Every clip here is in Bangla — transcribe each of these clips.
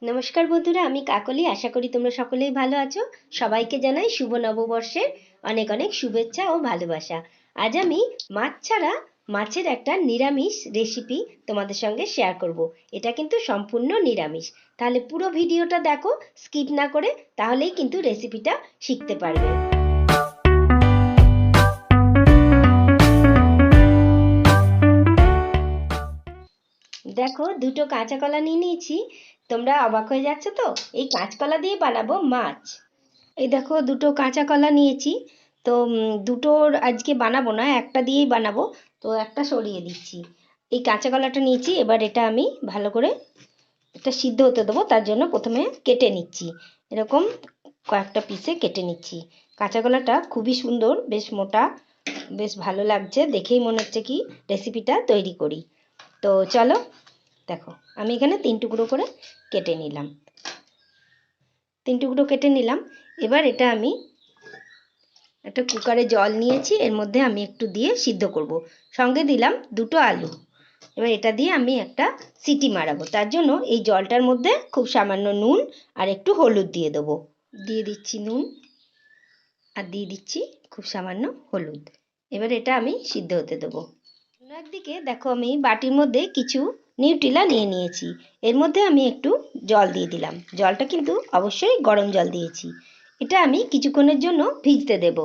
নমস্কার বন্ধুরা, আমি কাকলি। আশা করি তোমরা সকলেই ভালো আছো। সবাইকে জানাই শুভ নববর্ষের অনেক অনেক শুভেচ্ছা ও ভালোবাসা। আজ আমি মাছ ছাড়া মাছের একটা নিরামিষ রেসিপি তোমাদের সঙ্গে শেয়ার করব। এটা কিন্তু সম্পূর্ণ নিরামিষ। তাহলে পুরো ভিডিওটা দেখো, স্কিপ না করে, তাহলেই কিন্তু রেসিপিটা শিখতে পারবে। দেখো, দুটো কাঁচা কলা নিয়ে নিয়েছি। তোমরা অবাক হয়ে যাচ্ছ তো, এই কাঁচকলা দিয়ে বানাবো মাছ। এই দেখো, দুটো কাঁচা কলা নিয়েছি। তো দুটোর আজকে বানাবো না, একটা দিয়েই বানাবো। তো একটা সরিয়ে দিচ্ছি। এই কাঁচা কলাটা নিয়েছি, এবার এটা আমি ভালো করে এটা সিদ্ধ হতে দেবো। তার জন্য প্রথমে কেটে নিচ্ছি, এরকম কয়েকটা পিসে কেটে নিচ্ছি। কাঁচা কলাটা খুবই সুন্দর, বেশ মোটা, বেশ ভালো লাগছে দেখেই, মনে হচ্ছে কি রেসিপিটা তৈরি করি। তো চলো, দেখো আমি এখানে 3 টুকরো করে কেটে নিলাম। 3 টুকরো কেটে নিলাম। এবার এটা আমি একটা কুকারে জল নিয়েছি, এর মধ্যে আমি একটু দিয়ে সিদ্ধ করব। সঙ্গে দিলাম দুটো আলু। এবার এটা দিয়ে আমি একটা সিটি মারাবো। তার জন্য এই জলটার মধ্যে খুব সামান্য নুন আর একটু হলুদ দিয়ে দেবো। দিয়ে দিচ্ছি নুন, আর দিয়ে দিচ্ছি খুব সামান্য হলুদ। এবার এটা আমি সিদ্ধ হতে দেবো। একদিকে দেখো, আমি বাটির মধ্যে কিছু নিউট্রিলা নিয়ে নিয়েছি। এর মধ্যে আমি একটু জল দিয়ে দিলাম। জলটা কিন্তু অবশ্যই গরম জল দিয়েছি। এটা আমি কিছুক্ষণের জন্য ভিজতে দেবো।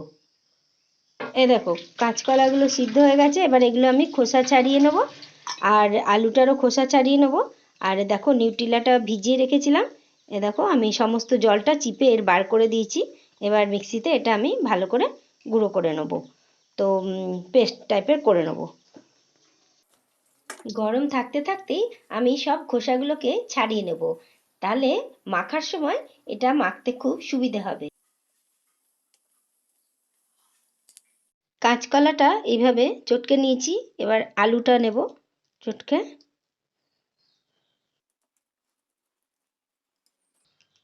এই দেখো, কাঁচকলাগুলো সিদ্ধ হয়ে গেছে। এবার এগুলো আমি খোসা ছাড়িয়ে নেব, আর আলুটারও খোসা ছাড়িয়ে নেব। আর দেখো, নিউট্রিলাটা ভিজিয়ে রেখেছিলাম। এ দেখো, আমি সমস্ত জলটা চিপে এর বার করে দিয়েছি। এবার মিক্সিতে এটা আমি ভালো করে গুঁড়ো করে নেব। তো পেস্ট টাইপের করে নেব। গরম থাকতে থাকতেই আমি সব খোসাগুলোকে ছাড়িয়ে নেব, তাহলে মাখার সময় এটা মাখতে খুব সুবিধে হবে। কাঁচকলাটা এইভাবে চটকে নিয়েছি। এবার আলুটা নেব চটকে।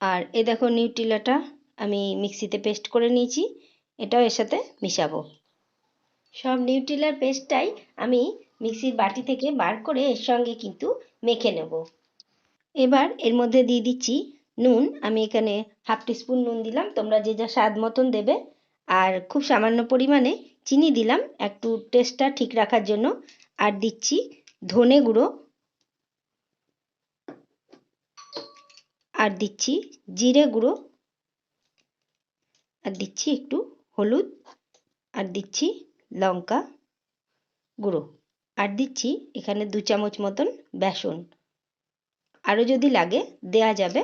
আর এ দেখো, নিউট্রিলাটা আমি মিক্সিতে পেস্ট করে নিয়েছি। এটাও এর সাথে মিশাবো। সব নিউট্রিলার পেস্টটাই আমি মিক্সির বাটি থেকে বার করে এর সঙ্গে কিন্তু মেখে নেব। এবার এর মধ্যে দিয়ে দিচ্ছি নুন। আমি এখানে হাফ টিস্পুন নুন দিলাম, তোমরা যে যা স্বাদ মতন দেবে। আর খুব সামান্য পরিমাণে চিনি দিলাম, একটু টেস্টটা ঠিক রাখার জন্য। আর দিচ্ছি ধনে গুঁড়ো, আর দিচ্ছি জিরে গুঁড়ো, আর দিচ্ছি একটু হলুদ, আর দিচ্ছি লঙ্কা গুঁড়ো, আর দিচ্ছি এখানে 2 চামচ মতন বেসন। আরও যদি লাগে দেয়া যাবে।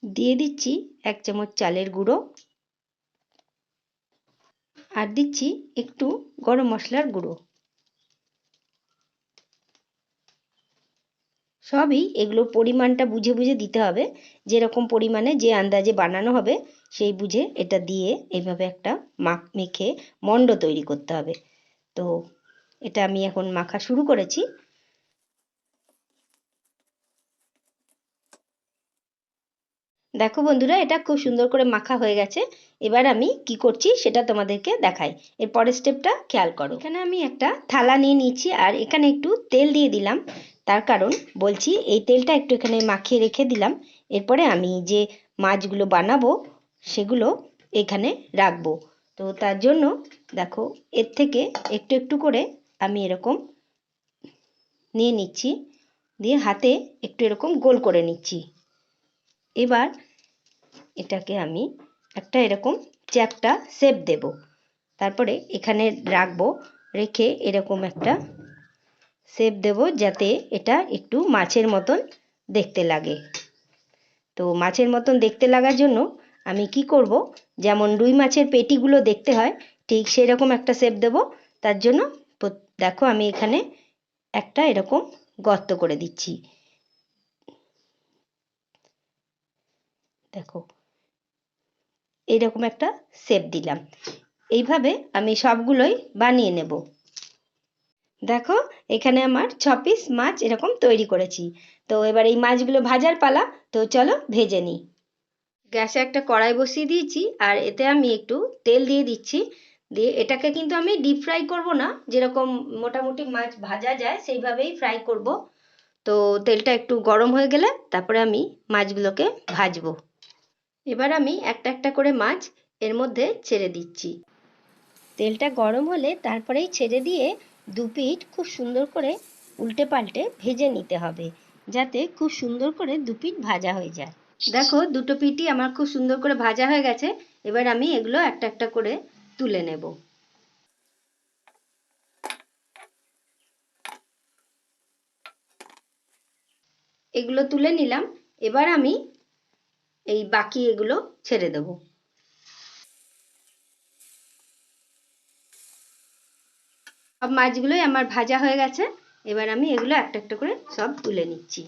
দিয়ে দিচ্ছি 1 চামচ চালের গুঁড়ো, আর দিচ্ছি একটু গরম মশলার গুঁড়ো। সবই এগুলো পরিমাণটা বুঝে বুঝে দিতে হবে। যেরকম পরিমাণে যে আন্দাজে বানানো হবে সেই বুঝে এটা দিয়ে এইভাবে একটা মেখে মণ্ড তৈরি করতে হবে। তো এটা আমি এখন মাখা শুরু করেছি। দেখো বন্ধুরা, এটা খুব সুন্দর করে মাখা হয়ে গেছে। এবার আমি কি করছি সেটা তোমাদেরকে দেখাই। এর পরের স্টেপটা খেয়াল করো। এখানে আমি একটা থালা নিয়ে নিয়েছি, আর এখানে একটু তেল দিয়ে দিলাম। তার কারণ বলছি, এই তেলটা একটু এখানে মাখিয়ে রেখে দিলাম। এরপরে আমি যে মাছগুলো বানাবো সেগুলো এখানে রাখবো। তো তার জন্য দেখো, এর থেকে একটু একটু করে আমি এরকম নিয়ে নিচ্ছি, দিয়ে হাতে একটু এরকম গোল করে নিচ্ছি। এবার এটাকে আমি একটা এরকম চ্যাপ্টা শেপ দেব। তারপরে এখানে রাখবো, রেখে এরকম একটা শেপ দেব, যাতে এটা একটু মাছের মতন দেখতে লাগে। তো মাছের মতন দেখতে লাগার জন্য আমি কি করব, যেমন রুই মাছের পেটিগুলো দেখতে হয় ঠিক সেরকম একটা শেপ দেব। তার জন্য দেখো, আমি এখানে একটা এরকম গর্ত করে দিচ্ছি। দেখো, এইরকম একটা শেপ দিলাম। এইভাবে আমি সবগুলোই বানিয়ে নেব। দেখো, এখানে আমার 6 পিস মাছ এরকম তৈরি করেছি। তো এবার এই মাছগুলো ভাজার পালা। তো চলো ভেজে নিই। গ্যাসে একটা কড়াই বসিয়ে দিয়েছি, আর এতে আমি একটু তেল দিয়ে দিচ্ছি। দিয়ে এটাকে কিন্তু আমি ডিপ ফ্রাই করব না, যেরকম মোটামুটি মাছ ভাজা যায় সেইভাবেই ফ্রাই করব। তো তেলটা একটু গরম হয়ে গেলে তারপরে আমি মাছগুলোকে ভাজবো। এবার আমি একটা একটা করে মাছ এর মধ্যে ছেড়ে দিচ্ছি। তেলটা গরম হলে তারপরেই ছেড়ে দিয়ে দু পিঠ খুব সুন্দর করে উল্টে পাল্টে ভেজে নিতে হবে, যাতে খুব সুন্দর করে দু পিঠ ভাজা হয়ে যায়। দেখো দুটো পিঠই আমার খুব সুন্দর করে ভাজা হয়ে গেছে। এবার আমি এগুলো একটা একটা করে তুলে নেব। এগুলো তুলে নিলাম। এবার আমি এই বাকি এগুলো ছেড়ে দেব। সব মাছগুলোই আমার ভাজা হয়ে গেছে। এবার আমি এগুলো একটা একটা করে সব তুলে নিচ্ছি।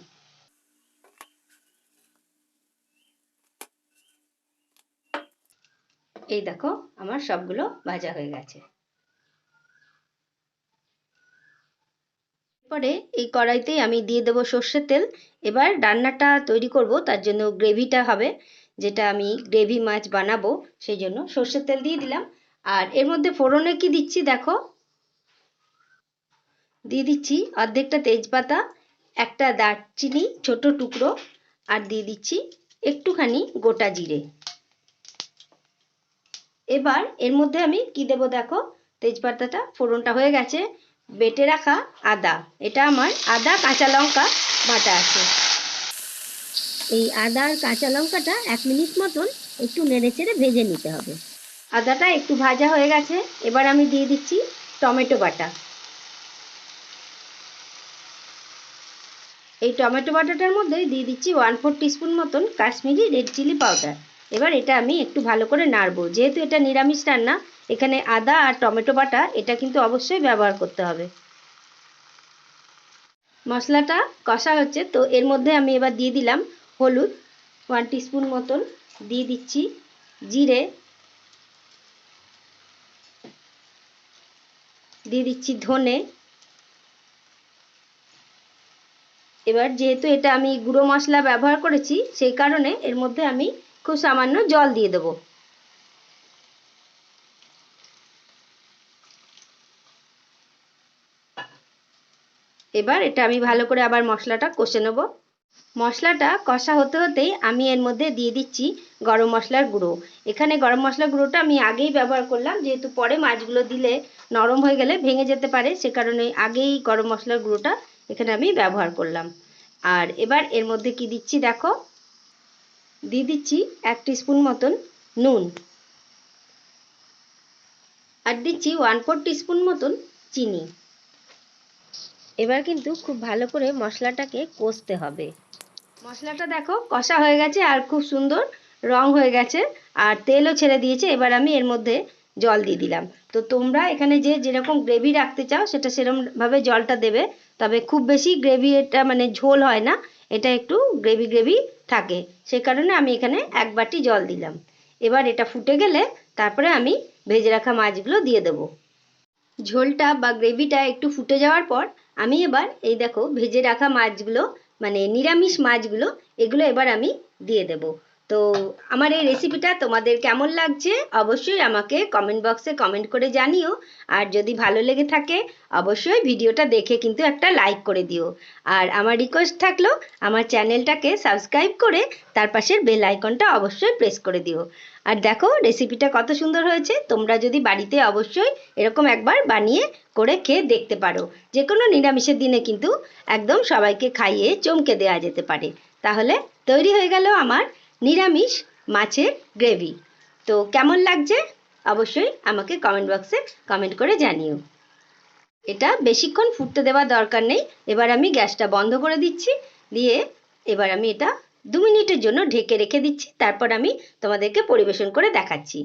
এই দেখো আমার সবগুলো ভাজা হয়ে গেছে। পরে এই কড়াইতেই আমি দিয়ে দেবো সর্ষের তেল। এবার রান্নাটা তৈরি করব, তার জন্য গ্রেভিটা হবে, যেটা আমি গ্রেভি মাছ বানাবো, সেই জন্য সর্ষের তেল দিয়ে দিলাম। আর এর মধ্যে ফোড়নে কি দিচ্ছি দেখো, দিয়ে দিচ্ছি অর্ধেকটা তেজপাতা, একটা দারচিনি ছোট টুকরো, আর দিয়ে দিচ্ছি একটুখানি গোটা জিরে। এবার এর মধ্যে আমি কি দেব দেখো, তেজপাতাটা ফোড়নটা হয়ে গেছে, বেটে রাখা আদা, এটা আমার আদা কাঁচা লঙ্কা বাটা আছে। এই আদা আর কাঁচা লঙ্কাটা 1 মিনিট মতন একটু নেড়েচেড়ে ভেজে নিতে হবে। আদাটা একটু ভাজা হয়ে গেছে। এবার আমি দিয়ে দিচ্ছি টমেটো বাটা। এই টমেটো বাটাটার মধ্যে দিয়ে দিচ্ছি 1/4 টিস্পুন মতন কাশ্মীরি রেড চিলি পাউডার। এবার এটা আমি একটু ভালো করে নাড়বো, যেহেতু এটা নিরামিষ রান্না, এখানে আদা আর টমেটো বাটা এটা কিন্তু অবশ্যই ব্যবহার করতে হবে। মশলাটা কষা হচ্ছে, তো এর মধ্যে আমি এবার দিয়ে দিলাম হলুদ 1 টিস্পুন মতন, দিয়ে দিচ্ছি জিরে, দিয়ে দিচ্ছি ধনে। এবার যেহেতু এটা আমি গুঁড়ো মশলা ব্যবহার করেছি, সেই কারণে এর মধ্যে আমি খুব সামান্য জল দিয়ে দেবো। এবার এটা আমি ভালো করে আবার মশলাটা কষে নেব। মশলাটা কষা হতে হতেই আমি এর মধ্যে দিয়ে দিচ্ছি গরম মশলার গুঁড়ো। এখানে গরম মশলার গুঁড়োটা আমি আগেই ব্যবহার করলাম, যেহেতু পরে মাছগুলো দিলে নরম হয়ে গেলে ভেঙে যেতে পারে, সে কারণে আগেই গরম মশলার গুঁড়োটা এখানে আমি ব্যবহার করলাম। আর এবার এর মধ্যে কি দিচ্ছি দেখো, দিয়ে দিচ্ছি 1 টিস্পুন মতন নুন, আর দিচ্ছি 1/4 টিস্পুন মতন চিনি। এবার কিন্তু খুব ভালো করে মশলাটাকে কষতে হবে। মশলাটা দেখো কষা হয়ে গেছে আর খুব সুন্দর রং হয়ে গেছে, আর তেলও ছেড়ে দিয়েছে। এবার আমি এর মধ্যে জল দিয়ে দিলাম। তো তোমরা এখানে যে যেরকম গ্রেভি রাখতে চাও সেটা সেরকমভাবে জলটা দেবে, তবে খুব বেশি গ্রেভি এটা মানে ঝোল হয় না, এটা একটু গ্রেভি গ্রেভি থাকে, সে কারণে আমি এখানে 1 বাটি জল দিলাম। এবার এটা ফুটে গেলে তারপরে আমি ভেজে রাখা মাছগুলো দিয়ে দেবো। ঝোলটা বা গ্রেভিটা একটু ফুটে যাওয়ার পর আমি এবার এই দেখো ভেজে রাখা মাছগুলো, মানে নিরামিষ মাছগুলো, এগুলো এবার আমি দিয়ে দেব। তো আমার এই রেসিপিটা তোমাদের কেমন লাগছে অবশ্যই আমাকে কমেন্ট বক্সে কমেন্ট করে জানিও। আর যদি ভালো লেগে থাকে অবশ্যই ভিডিওটা দেখে কিন্তু একটা লাইক করে দিও। আর আমার রিকোয়েস্ট থাকলো আমার চ্যানেলটাকে সাবস্ক্রাইব করে তার পাশের বেল আইকনটা অবশ্যই প্রেস করে দিও। আর দেখো রেসিপিটা কত সুন্দর হয়েছে, তোমরা যদি বাড়িতে অবশ্যই এরকম একবার বানিয়ে করে খেয়ে দেখতে পারো। যে কোনো নিরামিষের দিনে কিন্তু একদম সবাইকে খাইয়ে চমকে দেওয়া যেতে পারে। তাহলে তৈরি হয়ে গেল আমার নিরামিষ মাছের গ্রেভি। তো কেমন লাগছে অবশ্যই আমাকে কমেন্ট বক্সে কমেন্ট করে জানিও। এটা বেশিক্ষণ ফুটতে দেওয়ার দরকার নেই। এবার আমি গ্যাসটা বন্ধ করে দিচ্ছি, দিয়ে এবার আমি এটা 2 মিনিটের জন্য ঢেকে রেখে দিচ্ছি, তারপর আমি তোমাদেরকে পরিবেশন করে দেখাচ্ছি।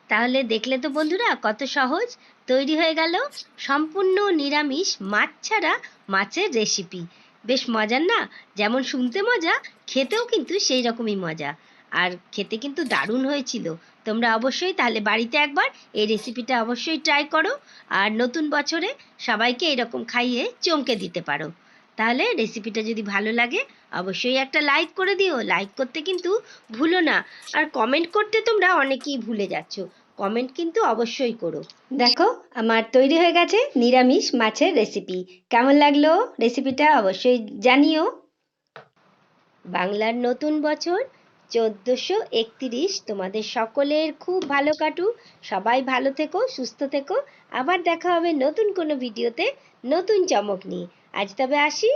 তাহলে দেখলে তো বন্ধুরা কত সহজ তৈরি হয়ে গেল সম্পূর্ণ নিরামিষ মাছ ছাড়া মাছের রেসিপি। বেশ মজার না? যেমন শুনতে মজা, খেতেও কিন্তু সেই রকমই মজা। আর খেতে কিন্তু দারুণ হয়েছিল। তোমরা অবশ্যই তাহলে বাড়িতে একবার এই রেসিপিটা অবশ্যই ট্রাই করো, আর নতুন বছরে সবাইকে এরকম খাইয়ে চমকে দিতে পারো। তাহলে রেসিপিটা যদি ভালো লাগে অবশ্যই একটা লাইক করে দিও। লাইক করতে কিন্তু ভুলো না। আর কমেন্ট করতে তোমরা অনেকেই ভুলে যাচ্ছ। কমেন্ট কিন্তু অবশ্যই করো। দেখো আমার তৈরি হয়ে গেছে নিরামিষ মাছের রেসিপি। কেমন লাগলো রেসিপিটা অবশ্যই জানিও। বাংলার নতুন বছর 1431 তোমাদের সকলের খুব ভালো কাটুক। সবাই ভালো থেকো, সুস্থ থেকো। আবার দেখা হবে নতুন কোনো ভিডিওতে নতুন চমক নিয়ে। আজ তবে আসি।